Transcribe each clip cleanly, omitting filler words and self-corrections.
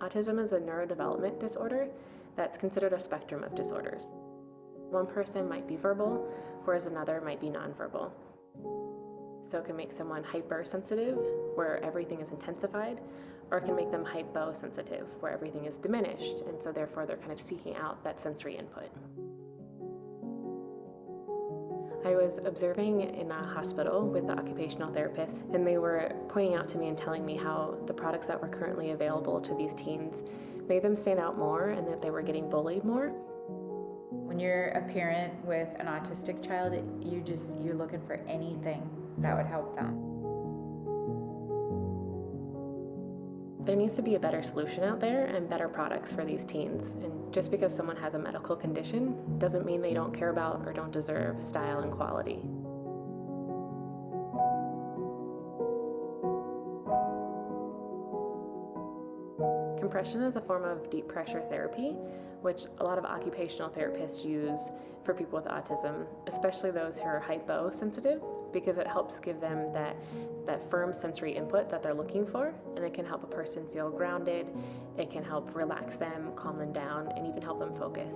Autism is a neurodevelopment disorder that's considered a spectrum of disorders. One person might be verbal, whereas another might be nonverbal. So it can make someone hypersensitive, where everything is intensified, or it can make them hyposensitive, where everything is diminished, and so therefore they're kind of seeking out that sensory input. I was observing in a hospital with the occupational therapist, and they were pointing out to me and telling me how the products that were currently available to these teens made them stand out more and that they were getting bullied more. When you're a parent with an autistic child, you're looking for anything that would help them. There needs to be a better solution out there and better products for these teens. And just because someone has a medical condition doesn't mean they don't care about or don't deserve style and quality. Compression is a form of deep pressure therapy, which a lot of occupational therapists use for people with autism, especially those who are hyposensitive, because it helps give them that firm sensory input that they're looking for, and it can help a person feel grounded, it can help relax them, calm them down, and even help them focus.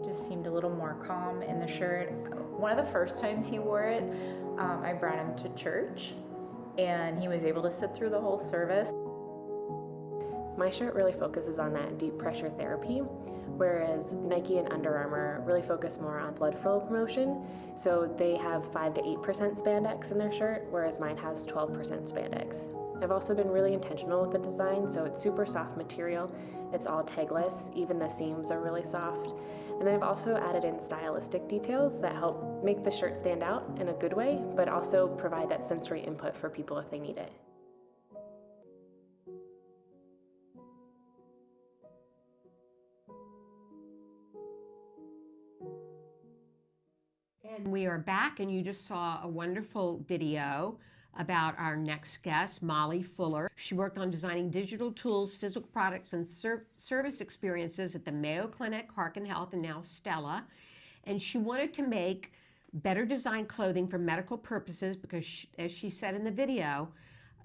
He just seemed a little more calm in the shirt. One of the first times he wore it, I brought him to church, and he was able to sit through the whole service. My shirt really focuses on that deep pressure therapy, whereas Nike and Under Armour really focus more on blood flow promotion. So they have 5 to 8% spandex in their shirt, whereas mine has 12% spandex. I've also been really intentional with the design, so it's super soft material. It's all tagless, even the seams are really soft. And then I've also added in stylistic details that help make the shirt stand out in a good way, but also provide that sensory input for people if they need it. And we are back, and you just saw a wonderful video about our next guest, Molly Fuller. She worked on designing digital tools, physical products, and service experiences at the Mayo Clinic, Harkin Health, and now Stella. And she wanted to make better design clothing for medical purposes because, as she said in the video,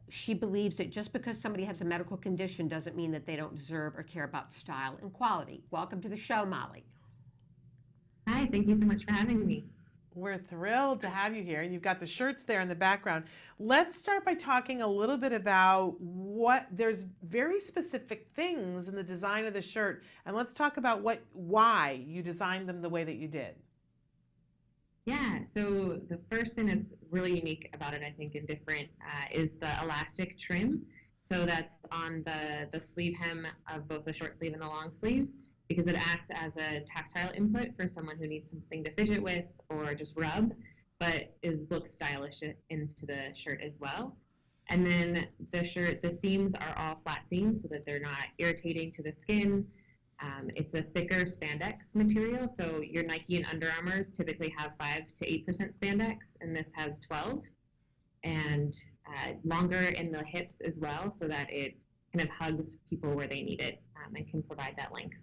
she believes that just because somebody has a medical condition doesn't mean that they don't deserve or care about style and quality. Welcome to the show, Molly. Hi, thank you so much for having me. We're thrilled to have you here. You've got the shirts there in the background. Let's start by talking a little bit about there's very specific things in the design of the shirt, and let's talk about why you designed them the way that you did. Yeah, so the first thing that's really unique about it, I think, and different is the elastic trim. So that's on the sleeve hem of both the short sleeve and the long sleeve, because it acts as a tactile input for someone who needs something to fidget with or just rub, but looks stylish into the shirt as well. And then the seams are all flat seams so that they're not irritating to the skin. It's a thicker spandex material, so your Nike and Under Armours typically have 5 to 8% spandex, and this has 12. And longer in the hips as well, so that it kind of hugs people where they need it and can provide that length.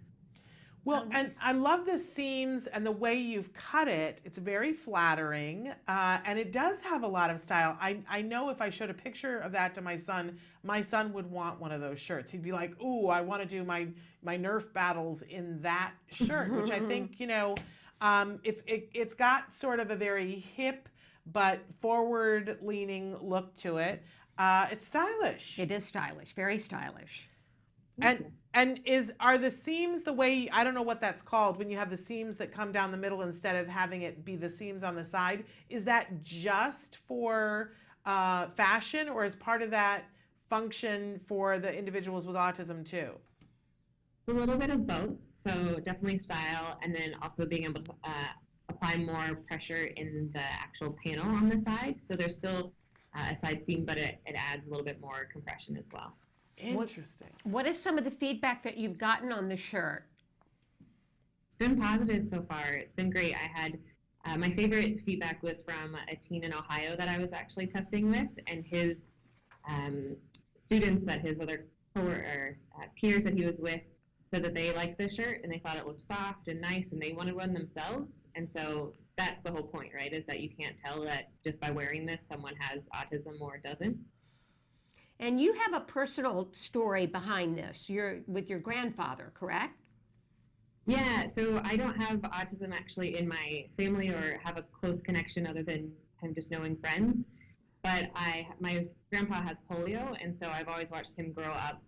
Well, and I love the seams and the way you've cut it. It's very flattering, and it does have a lot of style. I know if I showed a picture of that to my son would want one of those shirts. He'd be like, ooh, I want to do my Nerf battles in that shirt, which I think, it's got sort of a very hip but forward-leaning look to it. It's stylish. It is stylish, very stylish. And are the seams the way, I don't know what that's called, when you have the seams that come down the middle instead of having it be the seams on the side, is that just for fashion, or is part of that function for the individuals with autism too? A little bit of both, so definitely style, and then also being able to apply more pressure in the actual panel on the side. So there's still a side seam, but it adds a little bit more compression as well. Interesting. What is some of the feedback that you've gotten on the shirt? It's been positive so far. It's been great. I had my favorite feedback was from a teen in Ohio that I was actually testing with, and his students that his other peers that he was with said that they liked the shirt and they thought it looked soft and nice and they wanted one themselves. And so that's the whole point, right? Is that you can't tell that just by wearing this someone has autism or doesn't. And you have a personal story behind this. You're with your grandfather, correct? Yeah, so I don't have autism actually in my family or have a close connection other than kind of just knowing friends. But my grandpa has polio, and so I've always watched him grow up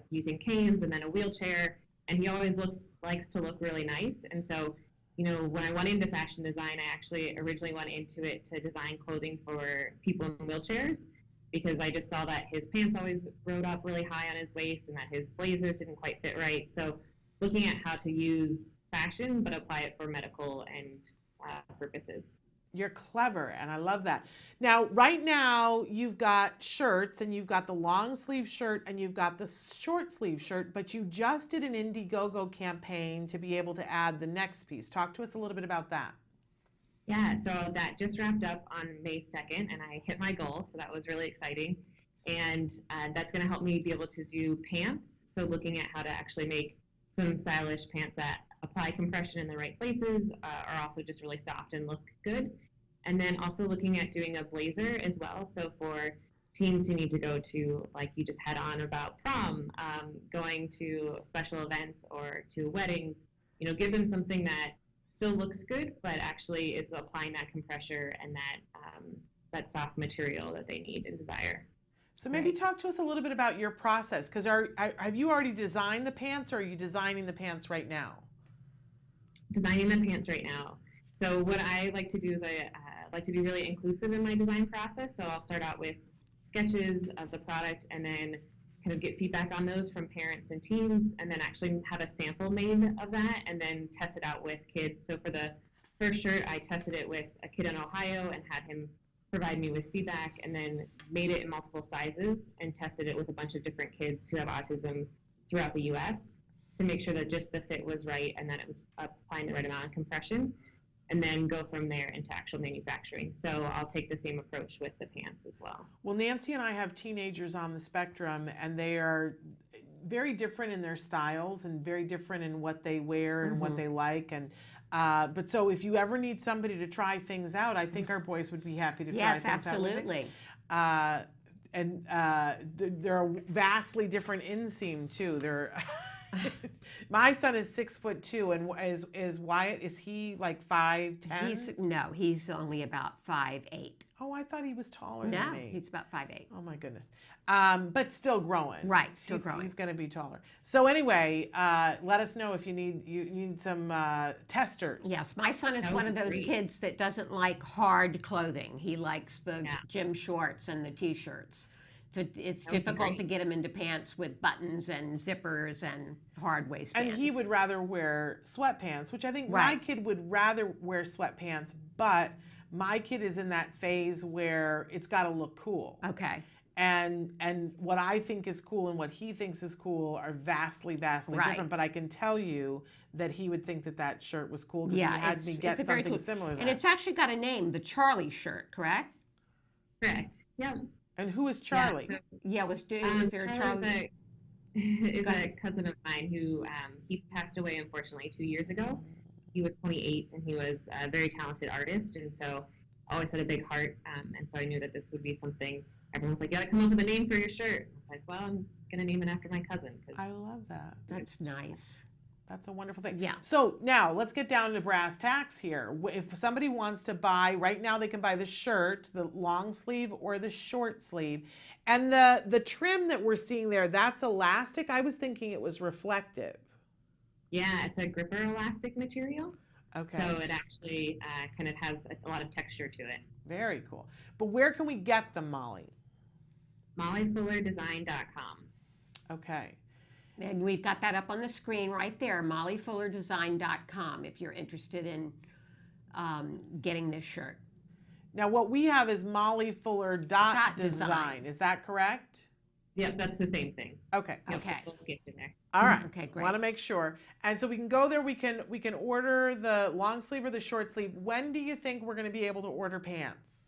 using canes and then a wheelchair, and he always likes to look really nice. And so, when I went into fashion design, I actually originally went into it to design clothing for people in wheelchairs because I just saw that his pants always rode up really high on his waist and that his blazers didn't quite fit right. So looking at how to use fashion but apply it for medical and purposes. You're clever, and I love that. Now, right now, you've got shirts, and you've got the long sleeve shirt, and you've got the short sleeve shirt, but you just did an Indiegogo campaign to be able to add the next piece. Talk to us a little bit about that. Yeah, so that just wrapped up on May 2nd, and I hit my goal, so that was really exciting. And that's going to help me be able to do pants, so looking at how to actually make some stylish pants that apply compression in the right places, are also just really soft and look good. And then also looking at doing a blazer as well. So for teens who need to go to, like you just had on about prom, going to special events or to weddings, give them something that still looks good, but actually is applying that compression and that soft material that they need and desire. So maybe talk to us a little bit about your process, because have you already designed the pants, or are you designing the pants right now? Designing the pants right now. So what I like to do is I like to be really inclusive in my design process. So I'll start out with sketches of the product and then kind of get feedback on those from parents and teens, and then actually have a sample made of that and then test it out with kids. So for the first shirt, I tested it with a kid in Ohio and had him provide me with feedback, and then made it in multiple sizes and tested it with a bunch of different kids who have autism throughout the U.S. to make sure that just the fit was right and that it was applying the right amount of compression, and then go from there into actual manufacturing. So I'll take the same approach with the pants as well. Well, Nancy and I have teenagers on the spectrum, and they are very different in their styles and very different in what they wear and what they like. And but so if you ever need somebody to try things out, I think our boys would be happy to try things absolutely. out. And they're vastly different inseam too. They're my son is 6'2", and is Wyatt? Is he like 5'10"? He's only about 5'8". Oh, I thought he was taller no, than me. He's about 5'8". Oh my goodness. But still growing. Right, still growing. He's going to be taller. So anyway, let us know if you need some testers. Yes, my son is one of those kids that doesn't like hard clothing. He likes the gym shorts and the t-shirts. So it's difficult to get him into pants with buttons and zippers and hard waistbands. And he would rather wear sweatpants, which I think my kid would rather wear sweatpants, but my kid is in that phase where it's got to look cool. Okay. And what I think is cool and what he thinks is cool are vastly different. But I can tell you that he would think that shirt was cool because he had me get something cool. Similar to that. And it's actually got a name, the Charlie shirt, correct? Correct. Yeah. And who is Charlie? Was there a Charlie? Is a cousin of mine who he passed away unfortunately 2 years ago. He was 28 and he was a very talented artist, and so always had a big heart. And so I knew that this would be something. Everyone was like, "You got to come up with a name for your shirt." I was like, "Well, I'm gonna name it after my cousin." I love that. That's nice. That's a wonderful thing. Yeah. So now let's get down to brass tacks here. If somebody wants to buy, right now they can buy the shirt, the long sleeve or the short sleeve. And the trim that we're seeing there, that's elastic. I was thinking it was reflective. Yeah, it's a gripper elastic material. Okay. So it actually kind of has a lot of texture to it. Very cool. But where can we get them, Molly? MollyFullerDesign.com. Okay. And we've got that up on the screen right there, MollyFullerDesign.com, if you're interested in getting this shirt. Now, what we have is mollyfuller.design. Is that correct? Yep, that's the same thing. Okay. Okay. We'll get in there. All right. Okay, great. Want to make sure. And so we can go there. We can order the long sleeve or the short sleeve. When do you think we're going to be able to order pants?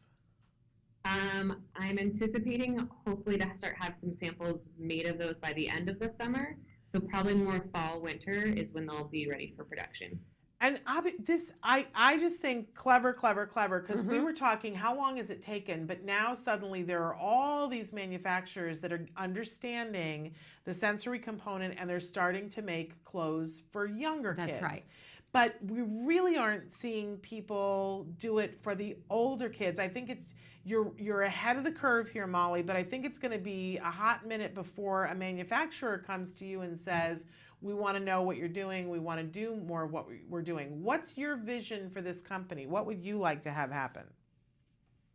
I'm anticipating hopefully to have some samples made of those by the end of the summer. So probably more fall, winter is when they'll be ready for production. And I just think clever, because we Mhm. were talking, how long has it taken? But now suddenly there are all these manufacturers that are understanding the sensory component, and they're starting to make clothes for younger kids. That's right. But we really aren't seeing people do it for the older kids. I think you're ahead of the curve here, Molly, but I think it's going to be a hot minute before a manufacturer comes to you and says, we want to know what you're doing. We want to do more of what we're doing. What's your vision for this company? What would you like to have happen?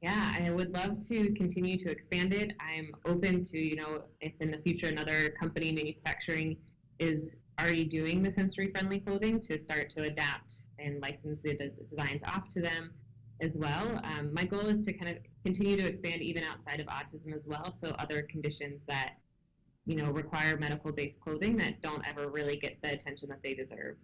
Yeah, I would love to continue to expand it. I'm open to, if in the future another company manufacturing is already doing the sensory friendly clothing, to start to adapt and license the designs off to them as well. My goal is to kind of continue to expand even outside of autism as well. So other conditions that require medical-based clothing that don't ever really get the attention that they deserve.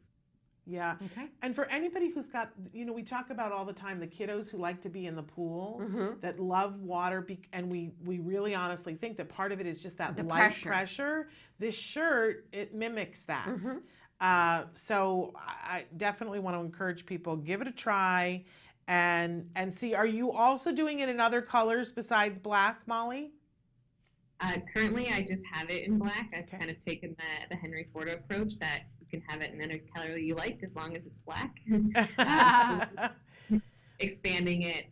Yeah. Okay. And for anybody who's got, we talk about all the time the kiddos who like to be in the pool, Mhm. that love water, and we really honestly think that part of it is just that The light pressure. pressure. This shirt, it mimics that. Mhm. So I definitely want to encourage people, give it a try and see. Are you also doing it in other colors besides black, Molly? Currently, I just have it in black. I've Okay. kind of taken the Henry Ford approach that you can have it in any color you like as long as it's black. Expanding it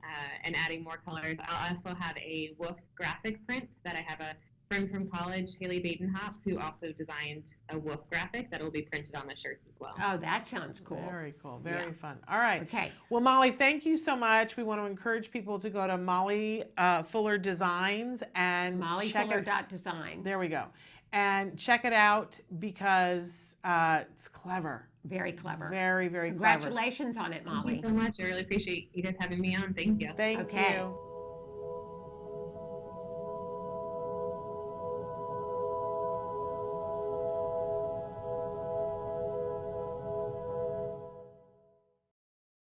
and adding more colors. I'll also have a wolf graphic print that I have a friend from college, Haley Badenhop, who also designed a wolf graphic that will be printed on the shirts as well. Oh, that sounds cool. Very cool. Very Yeah. fun. All right. Okay. Well, Molly, thank you so much. We want to encourage people to go to Molly Fuller Designs and check it. Mollyfuller.design. There we go. And check it out because it's clever. Very clever. Very, very clever. Congratulations on it, Thank Molly. you so much. I really appreciate you guys having me on. Thank you. Thank Okay. you.